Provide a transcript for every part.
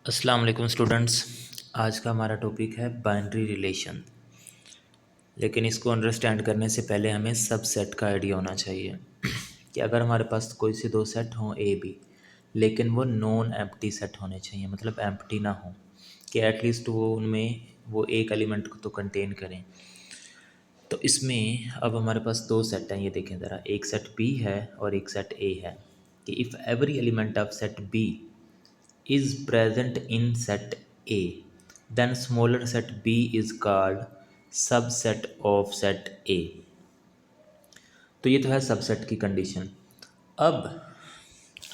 अस्सलाम वालेकुम स्टूडेंट्स। आज का हमारा टॉपिक है बाइनरी रिलेशन। लेकिन इसको अंडरस्टैंड करने से पहले हमें सबसेट का आइडिया होना चाहिए कि अगर हमारे पास कोई से दो सेट हों ए बी, लेकिन वो नॉन एम्प्टी सेट होने चाहिए, मतलब एम्प्टी ना हो, कि एटलीस्ट वो उनमें वो एक एलिमेंट को तो कंटेन करें। तो इसमें अब हमारे पास दो सेट हैं, ये देखें ज़रा, एक सेट बी है और एक सेट ए है। कि if every element of set B is present in set A, then smaller set B is called subset of set A। तो ये तो है सबसेट की कंडीशन। अब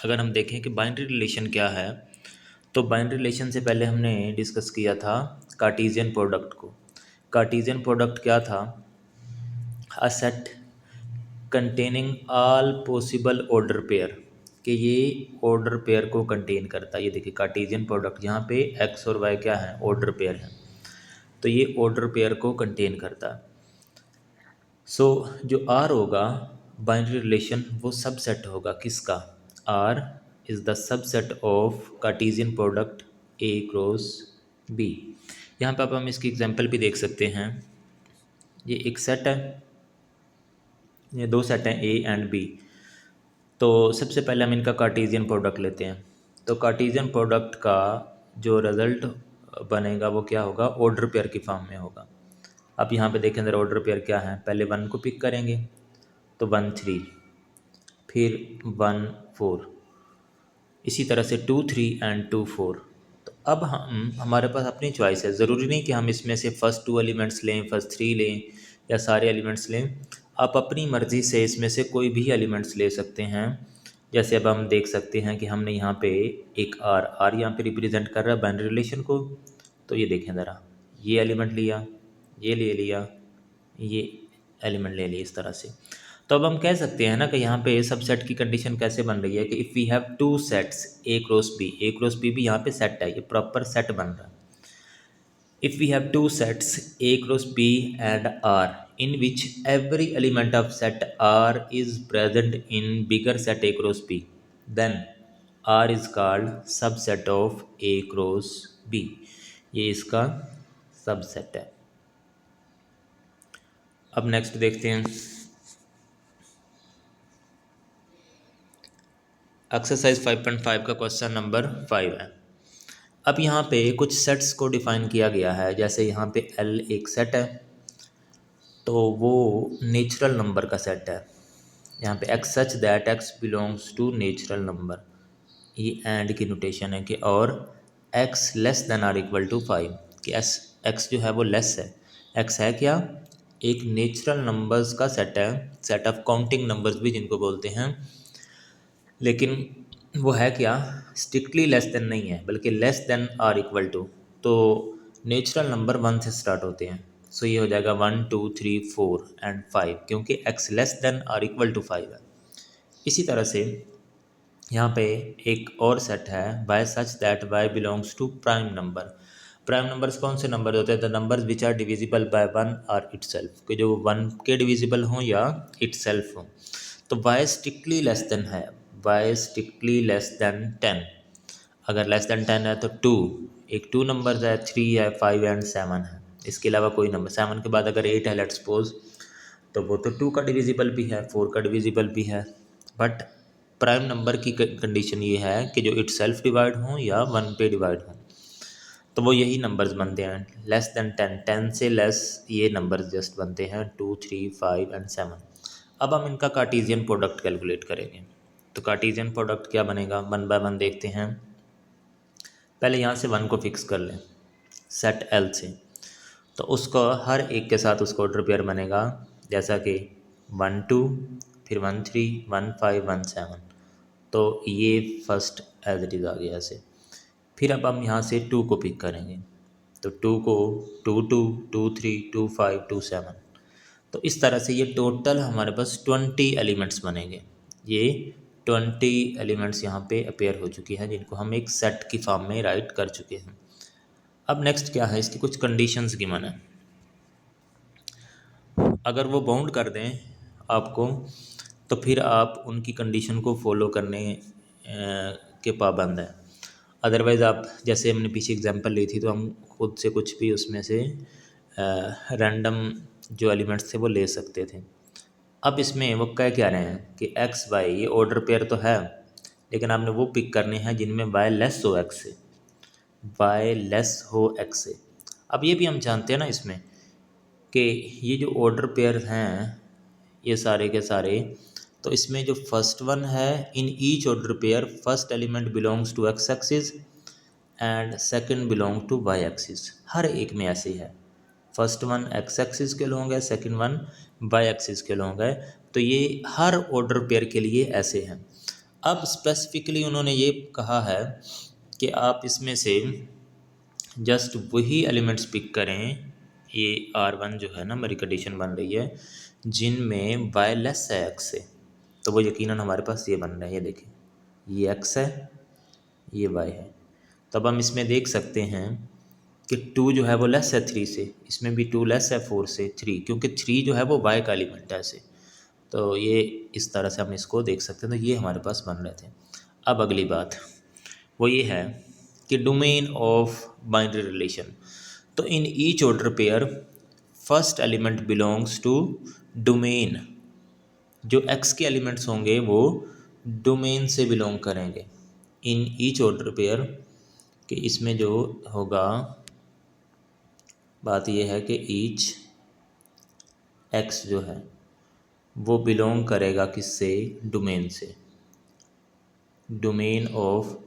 अगर हम देखें कि बाइनरी रिलेशन क्या है, तो बाइनरी रिलेशन से पहले हमने डिस्कस किया था कार्टेशियन प्रोडक्ट को। कार्टेशियन प्रोडक्ट क्या था? A set containing all possible order pair, कि ये ऑर्डर पेयर को कंटेन करता है। ये देखिए कार्टेशियन प्रोडक्ट, यहाँ पे एक्स और वाई क्या है? ऑर्डर पेयर है, तो ये ऑर्डर पेयर को कंटेन करता है। सो जो आर होगा बाइनरी रिलेशन, वो सबसेट होगा किसका? R is the subset of Cartesian product A cross B. यहाँ पे आप हम इसकी एग्जांपल भी देख सकते हैं। ये एक सेट है, ये दो सेट हैं ए एंड बी। तो सबसे पहले हम इनका कार्टेशियन प्रोडक्ट लेते हैं। तो कार्टेशियन प्रोडक्ट का जो रिज़ल्ट बनेगा वो क्या होगा? ऑर्डर पेयर की फॉर्म में होगा। अब यहाँ पे देखें अंदर ऑर्डर पेयर क्या है। पहले 1 को पिक करेंगे तो 1 3, फिर 1 4, इसी तरह से 2 3 एंड 2 4। तो अब हमारे पास अपनी चॉइस है। ज़रूरी नहीं कि हम इसमें से फर्स्ट 2 एलिमेंट्स लें, फर्स्ट 3 लें या सारे एलिमेंट्स लें। आप अपनी मर्ज़ी से इसमें से कोई भी एलिमेंट्स ले सकते हैं। जैसे अब हम देख सकते हैं कि हमने यहाँ पे एक आर यहाँ पे रिप्रेजेंट कर रहा है बाइनरी रिलेशन को। तो ये देखें ज़रा, ये एलिमेंट लिया, ये ले लिया, ये एलिमेंट ले लिया, इस तरह से। तो अब हम कह सकते हैं ना कि यहाँ पे सबसेट की कंडीशन कैसे बन रही है कि if we have two sets A cross B भी यहाँ पे सेट है, ये प्रॉपर सेट बन रहा है। If we have two sets A cross B and R in which every element of set R is present in bigger set A cross B, then R is called subset of A cross B। ये इसका subset है। अब next देखते हैं, exercise 5.5 का question number 5 है। अब यहाँ पे कुछ सेट्स को डिफाइन किया गया है। जैसे यहाँ पे L एक सेट है, तो वो नेचुरल नंबर का सेट है। यहाँ पे x such that x belongs to natural number, ये एंड की नोटेशन है कि, और x less than or equal to 5, कि x जो है वो लेस है। x है क्या? एक नेचुरल नंबर्स का सेट है, सेट ऑफ काउंटिंग नंबर्स भी जिनको बोलते हैं। लेकिन वो है क्या? स्ट्रिक्टली लेस देन नहीं है, बल्कि less than or equal to. तो नेचुरल नंबर 1 से स्टार्ट होते हैं। सो ये हो जाएगा 1 2 3 4 एंड 5, क्योंकि x less than or equal to 5 है। इसी तरह से यहाँ पे एक और सेट है, y such that y belongs to prime number. Prime numbers कौन से नंबर होते हैं? The numbers which are divisible by 1 or itself, कि जो 1 के डिविजिबल हों या इटसेल्फ हों। तो y स्ट्रिक्टली लेस देन है, y स्ट्रिक्टली लेस देन 10। अगर लेस देन 10 है तो 2, एक 2 नंबर है, 3 है, 5 एंड 7 है। इसके अलावा कोई नंबर 7 के बाद अगर 8 है लेट्स सपोज, तो वो तो 2 का डिविजिबल भी है, 4 का डिविजिबल भी है। बट प्राइम नंबर की कंडीशन ये है कि जो इट सेल्फ डिवाइड हों या 1 पे डिवाइड हों, तो वो यही नंबर्स बनते हैं। लेस देन 10, 10 से लेस ये नंबर्स जस्ट बनते हैं 2 3 5 एंड 7। अब हम इनका कार्टेशियन प्रोडक्ट कैलकुलेट करेंगे। तो कार्टेशियन प्रोडक्ट क्या बनेगा? 1 बाय 1 देखते हैं। पहले यहाँ से 1 को फिक्स कर लें सेट L से, तो उसको हर एक के साथ उसको ऑर्डर पेयर बनेगा, जैसा कि 1 2, फिर 1 3 1 5 1 7। तो ये फर्स्ट एज इट इज़ आ गया ऐसे। फिर अब हम यहाँ से 2 को पिक करेंगे, तो 2 को 2 2 2 3 2 5 2 7। तो इस तरह से ये टोटल हमारे पास 20 एलिमेंट्स बनेंगे। ये 20 एलिमेंट्स यहाँ पे अपेयर हो चुकी हैं, जिनको हम एक सेट की फॉर्म में राइट कर चुके हैं। अब नेक्स्ट क्या है, इसकी कुछ कंडीशंस की माने, अगर वो बाउंड कर दें आपको, तो फिर आप उनकी कंडीशन को फॉलो करने के पाबंद हैं। अदरवाइज़ आप जैसे हमने पीछे एग्जांपल ली थी तो हम खुद से कुछ भी उसमें से रैंडम जो एलिमेंट्स थे वो ले सकते थे। अब इसमें वो कह रहे हैं कि एक्स वाई ये ऑर्डर पेयर तो है, लेकिन आपने वो पिक करने हैं जिनमें वाई लेस हो एक्स से, वाई लेस हो एक्स से। अब ये भी हम जानते हैं ना इसमें कि ये जो ऑर्डर पेयर हैं ये सारे के सारे, तो इसमें जो फर्स्ट वन है in each order pair first element belongs to x axis and second belong to y axis. हर एक में ऐसे ही है, फर्स्ट वन एक्स एक्सिस के लोग है, सेकंड वन वाई एक्सिस के लोग है। तो ये हर ऑर्डर पेयर के लिए ऐसे हैं। अब स्पेसिफिकली उन्होंने ये कहा है कि आप इसमें से जस्ट वही एलिमेंट्स पिक करें, ये R1 जो है ना मेरी कंडीशन बन रही है, जिनमें वाई लेस है एक्स से। तो वो यकीनन हमारे पास ये बन रहा है, ये देखें ये एक्स है ये वाई है। तब हम इसमें देख सकते हैं कि 2 जो है वो लेस है 3 से, इसमें भी 2 लेस है 4 से 3, क्योंकि 3 जो है वो वाई का एलिमेंट है ऐसे। तो ये इस तरह से हम इसको देख सकते हैं। तो ये हमारे पास बन रहे थे। अब अगली बात वो ये है कि डोमेन ऑफ बाइनरी रिलेशन। तो in each order pair first element belongs to domain, जो एक्स के एलिमेंट्स होंगे वो डोमेन से बिलोंग करेंगे। इन ईच ऑर्डर पेयर कि इसमें जो होगा बात यह है कि ईच एक्स जो है वो बिलोंग करेगा किससे, डोमेन से, डोमेन ऑफ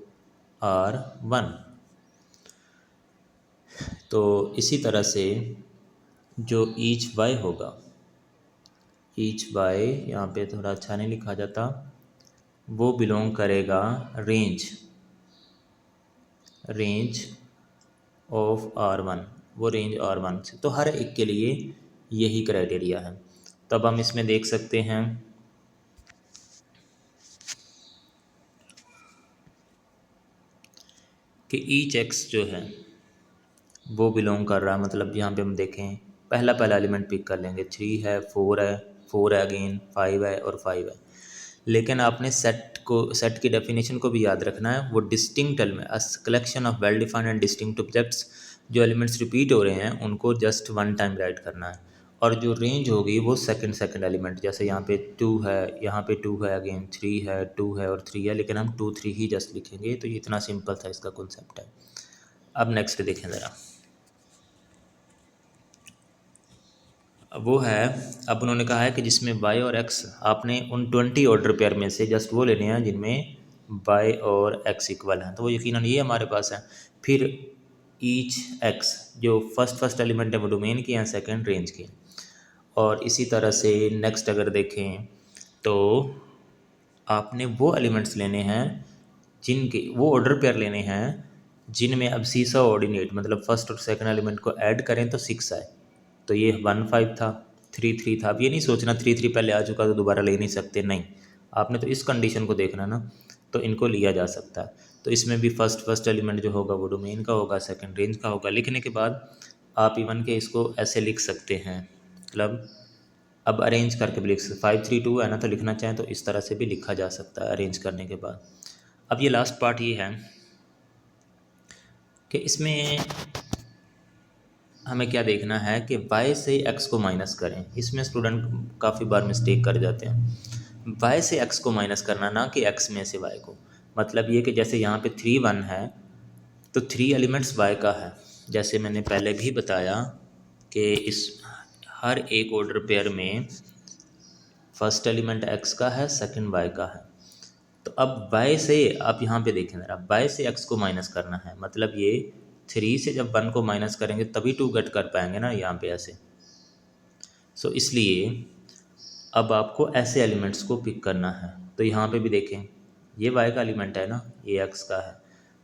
R1। तो इसी तरह से जो ईच वाई होगा, ईच वाई यहाँ पे थोड़ा अच्छा नहीं लिखा जाता, वो बिलोंग करेगा रेंज ऑफ R1, वो रेंज R1 से। तो हर एक के लिए यही क्राइटेरिया है। तब हम इसमें देख सकते हैं कि ईच एक्स जो है वो बिलोंग कर रहा है, मतलब यहाँ पे हम देखें पहला एलिमेंट पिक कर लेंगे, 3 है 4 है अगेन 5 है और 5 है। लेकिन आपने सेट की डेफिनेशन को भी याद रखना है। वो distinct element collection of well defined and distinct objects, जो एलिमेंट्स रिपीट हो रहे हैं उनको जस्ट वन टाइम राइट करना है। और जो रेंज होगी वो सेकंड एलिमेंट, जैसे यहाँ पे 2 है, यहाँ पे 2 है अगेन 3 है 2 है और 3 है, लेकिन हम 2 3 ही जस्ट लिखेंगे। तो ये इतना सिंपल था इसका कॉन्सेप्ट है। अब नेक्स्ट देखें ज़रा, वो है अब उन्होंने कहा है कि जिसमें वाई और एक्स, आपने उन 20 ऑर्डर पेयर में से जस्ट वो लेने हैं जिनमें वाई और एक्स इक्वल हैं। तो वो यकीनन ये हमारे पास है। फिर ईच एक्स जो फर्स्ट एलिमेंट है वो डोमेन की हैं, सेकंड रेंज की। और इसी तरह से नेक्स्ट अगर देखें तो आपने वो एलिमेंट्स लेने हैं जिनके, वो ऑर्डर पेयर लेने हैं जिनमें अब सीसा ऑर्डिनेट, मतलब फर्स्ट और सेकंड एलिमेंट को ऐड करें तो 6 आए। तो ये 1 5 था, 3 3 था। अब ये नहीं सोचना 3 3 पहले आ चुका तो दोबारा ले नहीं सकते, नहीं, आपने तो इस कंडीशन को देखना ना, तो इनको लिया जा सकता है। तो इसमें भी फर्स्ट एलिमेंट जो होगा वो डोमेन का होगा, सेकंड रेंज का होगा। लिखने के बाद आप इवन के इसको ऐसे लिख सकते हैं, मतलब अब अरेंज करके भी लिख सकते, 5 3 2 है ना, तो लिखना चाहें तो इस तरह से भी लिखा जा सकता है अरेंज करने के बाद। अब ये लास्ट पार्ट ये है कि इसमें हमें क्या देखना है कि y से x को माइनस करें। इसमें स्टूडेंट काफ़ी बार मिस्टेक कर जाते हैं, y से x को माइनस करना, ना कि x में से y को। मतलब ये कि जैसे यहाँ पे 3 1 है तो 3 एलिमेंट्स y का है। जैसे मैंने पहले भी बताया कि इस हर एक ऑर्डर पेयर में फर्स्ट एलिमेंट x का है, सेकंड y का है। तो अब y से आप यहाँ पे देखें ज़रा, y से x को माइनस करना है, मतलब ये 3 से जब 1 को माइनस करेंगे तभी 2 गेट कर पाएंगे ना यहाँ पे ऐसे। सो इसलिए अब आपको ऐसे एलिमेंट्स को पिक करना है। तो यहाँ पे भी देखें ये y का एलिमेंट है ना, ये x का है,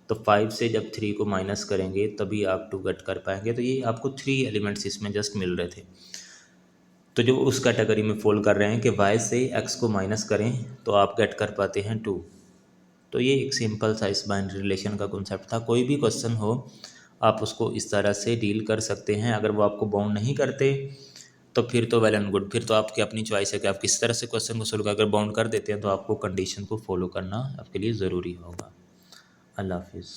तो 5 से जब 3 को माइनस करेंगे तभी आप 2 गेट कर पाएंगे। तो ये आपको 3 एलिमेंट्स इसमें जस्ट मिल रहे थे। तो जो उस कैटेगरी में फॉल कर रहे हैं कि y से x को माइनस करें तो आप गेट कर पाते हैं 2। तो ये एक सिंपल सा इस बाइनरी रिलेशन का कॉन्सेप्ट था। कोई भी क्वेश्चन हो आप उसको इस तरह से डील कर सकते हैं। अगर वो आपको बाउंड नहीं करते तो फिर तो वेल एंड गुड, फिर तो आपकी अपनी चॉइस है कि आप किस तरह से क्वेश्चन को सोल्व कर। अगर बाउंड कर देते हैं तो आपको कंडीशन को फॉलो करना आपके लिए ज़रूरी होगा। अल्लाह हाफिज़।